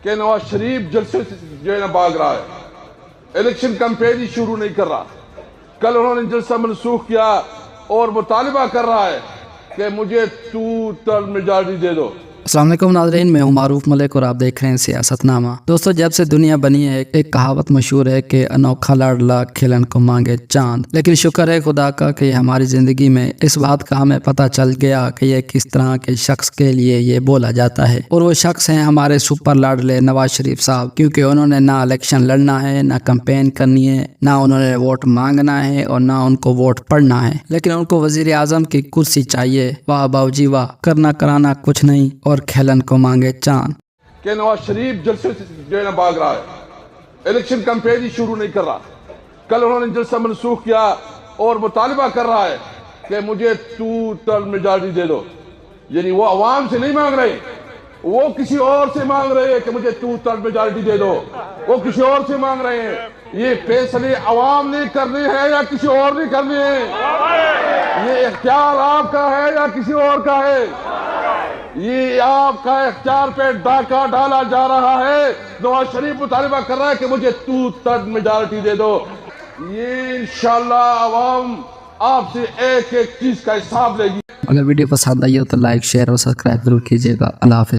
کہ نواز شریف جلسے جو ہے نا بھاگ رہا ہے، الیکشن کمپین ہی شروع نہیں کر رہا. کل انہوں نے جلسہ منسوخ کیا اور مطالبہ کر رہا ہے کہ مجھے 2/3 میجارٹی دے دو. السلام علیکم ناظرین، میں ہوں معروف ملک اور آپ دیکھ رہے ہیں سیاست نامہ. دوستو، جب سے دنیا بنی ہے ایک کہاوت مشہور ہے کہ انوکھا لاڈلا کھیلن کو مانگے چاند. لیکن شکر ہے خدا کا کہ ہماری زندگی میں اس بات کا ہمیں پتہ چل گیا کہ یہ کس طرح کے شخص کے لیے یہ بولا جاتا ہے، اور وہ شخص ہیں ہمارے سپر لاڈلے نواز شریف صاحب. کیونکہ انہوں نے نہ الیکشن لڑنا ہے، نہ کمپین کرنی ہے، نہ انہوں نے ووٹ مانگنا ہے اور نہ ان کو ووٹ پڑھنا ہے، لیکن ان کو وزیر اعظم کی کرسی چاہیے. واہ باوجی واہ، کرنا کرانا کچھ نہیں اور کھیلن کو مانگے چاند. کہ نواز شریف جلسے جو ہے نا بھاگ رہا ہے، الیکشن کمپین ہی شروع نہیں کر رہا. کل انہوں نے جلسہ منسوخ کیا اور مطالبہ کر رہا ہے کہ مجھے 2/3 میجارٹی دے دو. یعنی وہ عوام سے نہیں مانگ رہے، وہ کسی اور سے مانگ رہے ہیں کہ مجھے 2/3 میجارٹی دے دو. وہ کسی اور سے مانگ رہے ہیں. یہ فیصلے عوام نے کرنے ہیں یا کسی اور نے کرنے ہیں؟ یہ اختیار آپ کا ہے یا کسی اور کا ہے؟ یہ آپ کا اختیار پہ ڈاکہ ڈالا جا رہا ہے. نواز شریف مطالبہ کر رہا ہے کہ مجھے 2/3 میجارٹی دے دو. یہ انشاءاللہ عوام آپ سے ایک ایک چیز کا حساب لے گی. اگر ویڈیو پسند آئی ہو تو لائک، شیئر اور سبسکرائب ضرور کیجیے گا. اللہ حافظ.